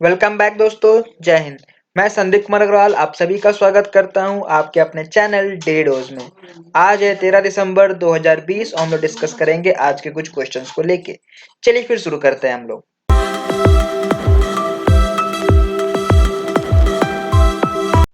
Welcome back दोस्तों। जय हिंद। मैं संदीप कुमार अग्रवाल आप सभी का स्वागत करता हूं आपके अपने चैनल डेली डोज में। आज है 13 दिसंबर 2020 और हम लोग डिस्कस करेंगे आज के कुछ क्वेश्चंस को लेके। चलिए फिर शुरू करते हैं हम लोग।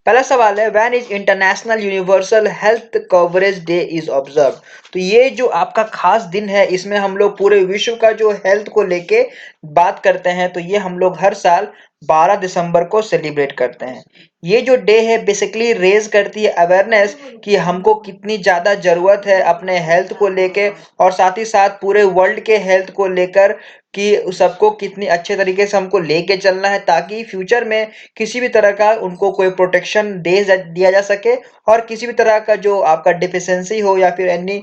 पहला सवाल है, when is international universal health coverage day is observe. तो ये जो आपका खास दिन है, इसमें हम लोग पूरे विश्व का जो हेल्थ को लेके बात करते हैं। तो ये हम लोग हर साल 12 दिसंबर को सेलिब्रेट करते हैं। ये जो डे है बेसिकली रेज करती है अवेयरनेस कि हमको कितनी ज़्यादा ज़रूरत है अपने हेल्थ को लेके, और साथ ही साथ पूरे वर्ल्ड के हेल्थ को लेकर कि सबको कितनी अच्छे तरीके से हमको लेके चलना है, ताकि फ्यूचर में किसी भी तरह का उनको कोई प्रोटेक्शन दिया जा सके, और किसी भी तरह का जो आपका डिफिशियंसी हो या फिर एनी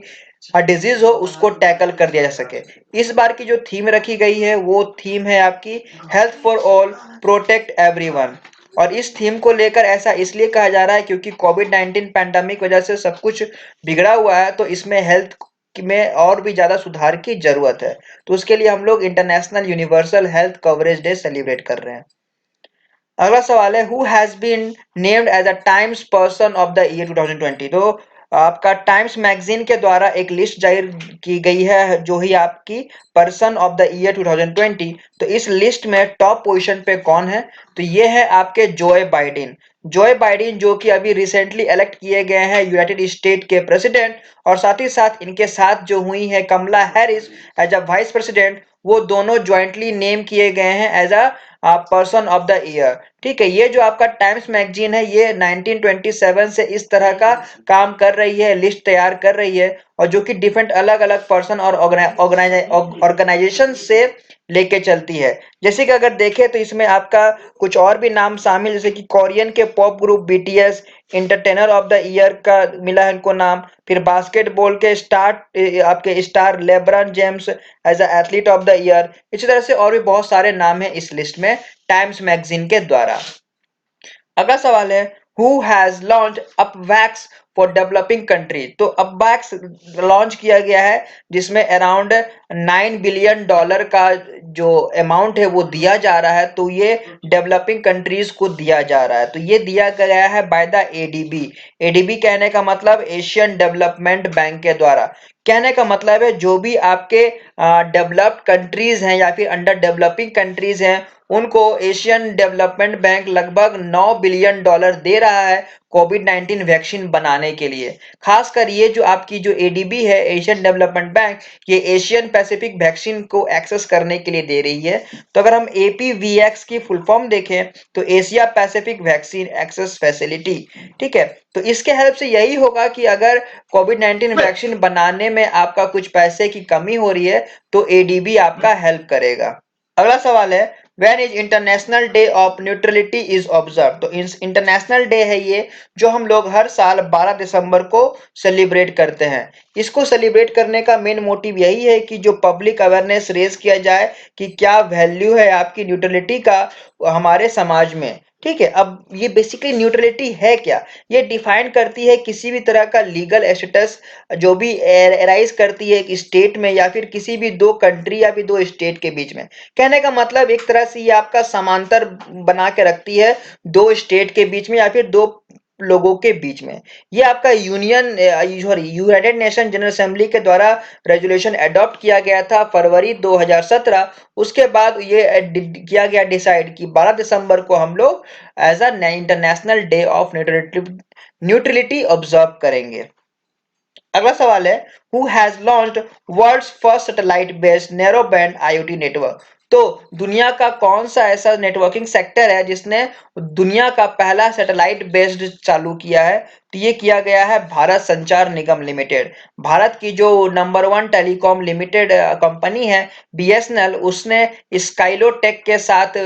डिजीज हो उसको टैकल कर दिया जा सके। इस बार की जो थीम रखी गई है वो थीम है आपकी health for all, protect everyone. और इस थीम को लेकर ऐसा इसलिए कहा जा रहा है क्योंकि कोविड-19 पैंडेमिक वजह से सब कुछ बिगड़ा हुआ है, तो इसमें हेल्थ में और भी ज्यादा सुधार की जरूरत है। तो उसके लिए हम लोग international universal health coverage day celebrate कर रहे हैं। अगला सवाल है, who has been named as a Times person of the year 2020। तो आपका टाइम्स मैगजीन के द्वारा एक लिस्ट जाहिर की गई है जो ही आपकी पर्सन ऑफ द ईयर 2020। तो इस लिस्ट में टॉप पोजीशन पे कौन है? तो ये है आपके जोए बाइडेन। जोए बाइडेन जो कि अभी रिसेंटली इलेक्ट किए गए हैं यूनाइटेड स्टेट के प्रेसिडेंट, और साथ ही साथ इनके साथ जो हुई है Kamala Harris as a vice president, वो दोनों ज्वाइंटली नेम किए गए हैं as a person of the year. ठीक है, ये जो आपका टाइम्स मैगजीन है ये 1927 से इस तरह का काम कर रही है, लिस्ट तैयार कर रही है, और जो कि डिफरेंट अलग अलग पर्सन और ऑर्गेनाइजेशन से लेके चलती है। जैसे कि अगर देखें तो इसमें आपका कुछ और भी नाम शामिल, जैसे कि कोरियन के pop group BTS entertainer of the year का मिला है इनको नाम। फिर बास्केटबॉल के आपके star LeBron James as a athlete of the year. इसी तरह से और भी बहुत सारे नाम हैं इस लिस्ट में टाइम्स मैगजीन के द्वारा। अगला सवाल है, who has launch Upvax for developing country. तो अपवैक्स लॉन्च किया गया है जिसमें अराउंड $9 बिलियन का जो अमाउंट है वो दिया जा रहा है। तो ये डेवलपिंग कंट्रीज को दिया जा रहा है। तो ये दिया गया है बाय द एडीबी। एडीबी कहने का मतलब एशियन डेवलपमेंट बैंक के द्वारा। कहने का मतलब है जो भी आपके डेवलप्ड कंट्रीज हैं या फिर अंडर डेवलपिंग कंट्रीज हैं, उनको एशियन डेवलपमेंट बैंक लगभग $9 बिलियन दे रहा है कोविड-19 वैक्सीन बनाने के लिए। खासकर ये जो आपकी जो एडीबी है, एशियन डेवलपमेंट बैंक, ये एशियन पैसिफिक वैक्सीन को एक्सेस करने के लिए दे रही है। तो अगर हम एपीवीएक्स की फुल फॉर्म देखें तो Asia Pacific vaccine access facility. ठीक है, तो इसके हेल्प से यही होगा कि अगर कोविड-19 वैक्सीन बनाने में आपका कुछ पैसे की कमी हो रही है तो एडीबी आपका हेल्प करेगा। अगला सवाल है, when is international day of neutrality is observe. तो इंटरनेशनल डे है ये जो हम लोग हर साल 12 दिसंबर को सेलिब्रेट करते हैं। इसको सेलिब्रेट करने का मेन मोटिव यही है कि जो पब्लिक अवेयरनेस रेज किया जाए कि क्या वैल्यू है आपकी न्यूट्रलिटी का हमारे समाज में। ठीक है, अब ये बेसिकली न्यूट्रलिटी है क्या? ये डिफाइन करती है किसी भी तरह का लीगल स्टेटस जो भी एराइज करती है एक स्टेट में या फिर किसी भी दो कंट्री या फिर दो स्टेट के बीच में। कहने का मतलब एक तरह से ये आपका समांतर बना के रखती है दो स्टेट के बीच में या फिर दो लोगों के बीच में। ये आपका यूनाइटेड नेशन जनरल असेंबली के द्वारा रेजोल्यूशन अडॉप्ट किया गया था फरवरी 2017। उसके बाद ये किया गया डिसाइड कि 12 दिसंबर को हम लोग as a international day of neutrality observe करेंगे। अगला सवाल है, who has launched world's first satellite based narrow band IoT network. तो दुनिया का कौन सा ऐसा नेटवर्किंग सेक्टर है जिसने दुनिया का पहला सैटेलाइट बेस्ड चालू किया है? तो ये किया गया है भारत संचार निगम लिमिटेड। भारत की जो नंबर 1 टेलीकॉम लिमिटेड कंपनी है बीएसएनएल, उसने स्काइलोटेक के साथ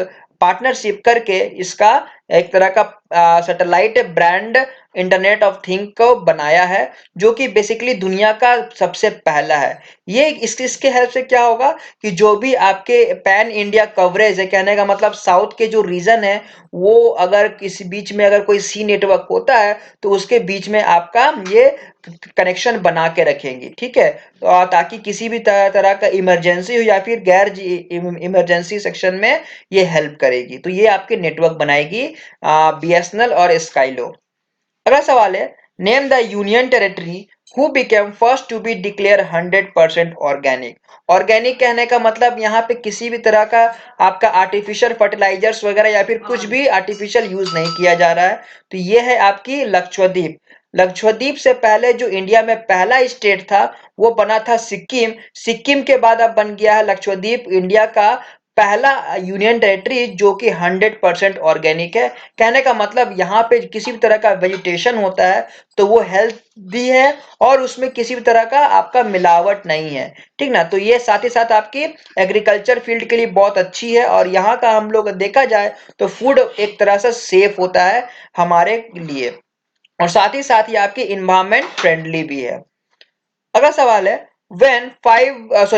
पार्टनरशिप करके इसका एक तरह का satellite brand internet of thing को बनाया है, जो कि बेसिकली दुनिया का सबसे पहला है। ये इसके हेल्प से क्या होगा कि जो भी आपके पैन इंडिया कवरेज है, कहने का मतलब साउथ के जो रीजन है, वो अगर किसी बीच में अगर कोई सी नेटवर्क होता है तो उसके बीच में आपका ये कनेक्शन बना के रखेंगी, ठीक है। तो ताकि किसी भी तरह का इमरजेंसी हो या फिर गैर इमरजेंसी सेक्शन में ये हेल्प करेगी। तो ये आपके नेटवर्क बनाएगी बीएसएनएल और स्काईलो। अगला सवाल है, name the union territory who became first to be declare 100% organic. Organic कहने का मतलब यहाँ पे किसी भी तरह का आपका आर्टिफिशियल फर्टिलाइजर्स वगैरह या फिर कुछ भी आर्टिफिशियल यूज नहीं किया जा रहा है। तो ये है आपकी लक्षद्वीप। लक्षद्वीप से पहले जो इंडिया में पहला स्टेट था वो बना था सिक्किम। सिक्किम के बाद अब बन गया है लक्षद्वीप इंडिया का पहला यूनियन टेरिटरी जो कि 100% ऑर्गेनिक है। कहने का मतलब यहाँ पे किसी भी तरह का वेजिटेशन होता है तो वो हेल्दी है और उसमें किसी भी तरह का आपका मिलावट नहीं है, ठीक ना। तो ये साथ ही साथ आपकी एग्रीकल्चर फील्ड के लिए बहुत अच्छी है और यहाँ का हम लोग देखा जाए तो फूड एक तरह से सेफ होता है हमारे लिए और साथ ही आपकी इन्वायरमेंट फ्रेंडली भी है। अगला सवाल है, when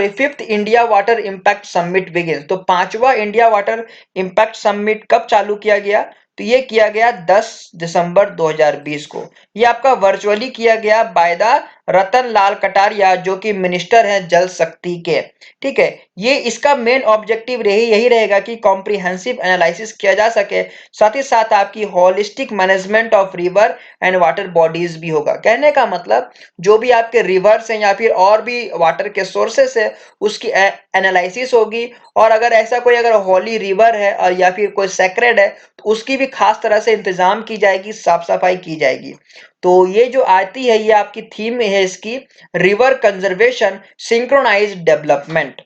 fifth India water impact summit begins. तो पांचवा इंडिया वाटर इम्पैक्ट समिट कब चालू किया गया? तो ये किया गया 10 दिसंबर 2020 को। ये आपका वर्चुअली किया गया बाय द रतन लाल कटारिया जो कि मिनिस्टर हैं जल शक्ति के, ठीक है। ये इसका मेन ऑब्जेक्टिव यही रहेगा कि कॉम्प्रिहेंसिव एनालिसिस किया जा सके, साथ ही साथ आपकी holistic management of river and water bodies भी होगा। कहने का मतलब जो भी आपके रिवर्स हैं या फिर और भी वाटर के सोर्सेस है उसकी एनालिसिस होगी और अगर ऐसा कोई अगर होली रिवर है और या फिर कोई सेक्रेड है तो उसकी भी खास तरह से इंतजाम की जाएगी, साफ सफाई की जाएगी। तो ये जो आती है ये आपकी थीम है इसकी, रिवर कंजर्वेशन सिंक्रोनाइज्ड डेवलपमेंट।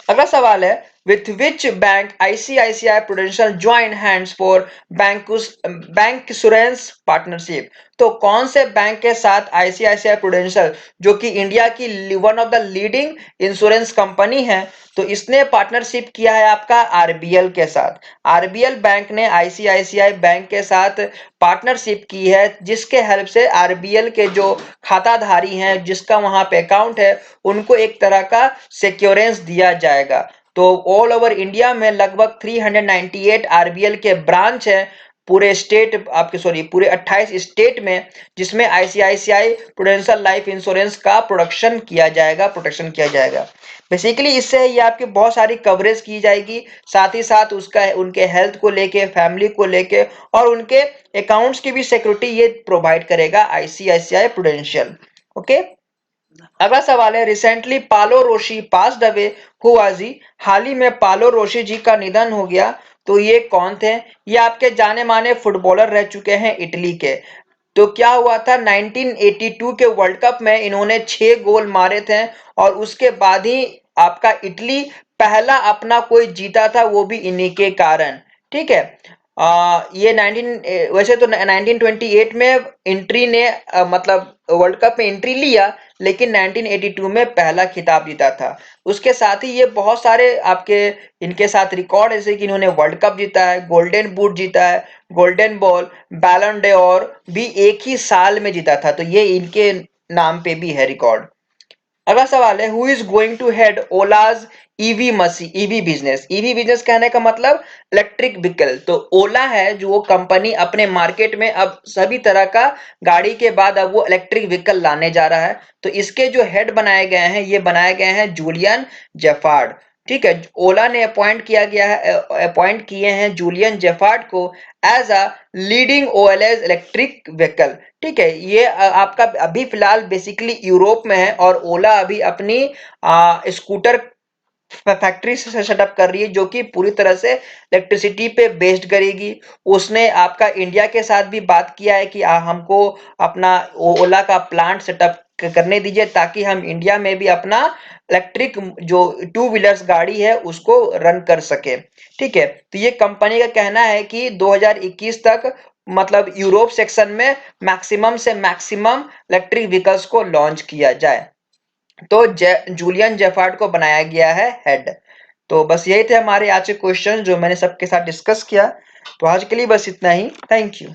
अगला सवाल है, with which bank ICICI prudential join hands for bank insurance partnership. तो कौन से बैंक के साथ आईसीआईसीआई प्रूडेंशियल जो कि इंडिया की one of the leading insurance company है, तो इसने पार्टनरशिप किया है आपका आरबीएल के साथ। आरबीएल बैंक ने आईसीआईसीआई बैंक के साथ पार्टनरशिप की है जिसके हेल्प से आरबीएल के जो खाताधारी हैं जिसका वहां पे अकाउंट है उनको एक तरह का सिक्योरेंस दिया जाएगा। तो ऑल ओवर इंडिया में लगभग 398 आरबीएल के ब्रांच है पूरे स्टेट आपके पूरे 28 स्टेट में, जिसमें आईसीआईसीआई प्रूडेंशियल लाइफ इंश्योरेंस का प्रोटेक्शन किया जाएगा। बेसिकली इससे ये आपकी बहुत सारी कवरेज की जाएगी, साथ ही साथ उसका उनके हेल्थ को लेके, फैमिली को लेके और उनके अकाउंट्स की भी सिक्योरिटी ये प्रोवाइड करेगा आईसीआईसीआई प्रूडेंशियल। ओके। अगला सवाल है, recently Paolo Rossi passed away who was he. हाल ही में पालो रोशी जी का निधन हो गया। तो ये कौन थे? ये आपके जाने माने फुटबॉलर रह चुके हैं इटली के। तो क्या हुआ था 1982 के वर्ल्ड कप में इन्होंने 6 गोल मारे थे और उसके बाद ही आपका इटली पहला अपना कोई जीता था, वो भी इन्हीं के कारण, ठीक है। ये 19 वैसे तो 1928 में एंट्री ने मतलब वर्ल्ड कप में एंट्री लिया लेकिन 1982 में पहला खिताब जीता था। उसके साथ ही ये बहुत सारे आपके इनके साथ रिकॉर्ड ऐसे कि इन्होंने वर्ल्ड कप जीता है, गोल्डन बूट जीता है, गोल्डन बॉल, बैलन डोर भी एक ही साल में जीता था। तो ये इनके नाम पे भी है रिकॉर्ड। अगला सवाल है, who is going to head Ola's EV business. EV business कहने का मतलब इलेक्ट्रिक व्हीकल। तो ओला है जो वो कंपनी अपने मार्केट में अब सभी तरह का गाड़ी के बाद अब वो इलेक्ट्रिक व्हीकल लाने जा रहा है। तो इसके जो हेड बनाए गए हैं ये बनाए गए हैं जूलियन जेफार्ड, ठीक है। ओला ने अपॉइंट किए हैं जूलियन जेफार्ड को as a leading OLS electric vehicle, ठीक है। ये आपका अभी फिलहाल बेसिकली यूरोप में है और ओला अभी अपनी स्कूटर फैक्ट्री से सेटअप कर रही है जो कि पूरी तरह से इलेक्ट्रिसिटी पे बेस्ड करेगी। उसने आपका इंडिया के साथ भी बात किया है कि हमको अपना ओला का प्लांट सेटअप करने दीजिए ताकि हम इंडिया में भी अपना इलेक्ट्रिक जो टू व्हीलर्स गाड़ी है उसको रन कर सके, ठीक है। तो ये कंपनी का कहना है कि 2021 तक मतलब यूरोप सेक्शन में मैक्सिमम से मैक्सिमम इलेक्ट्रिक व्हीकल्स को लॉन्च किया जाए। तो जूलियन जेफार्ड को बनाया गया है हेड। तो बस यही थे हमारे आज के क्वेश्चन जो मैंने सबके साथ डिस्कस किया। तो आज के लिए बस इतना ही। Thank you.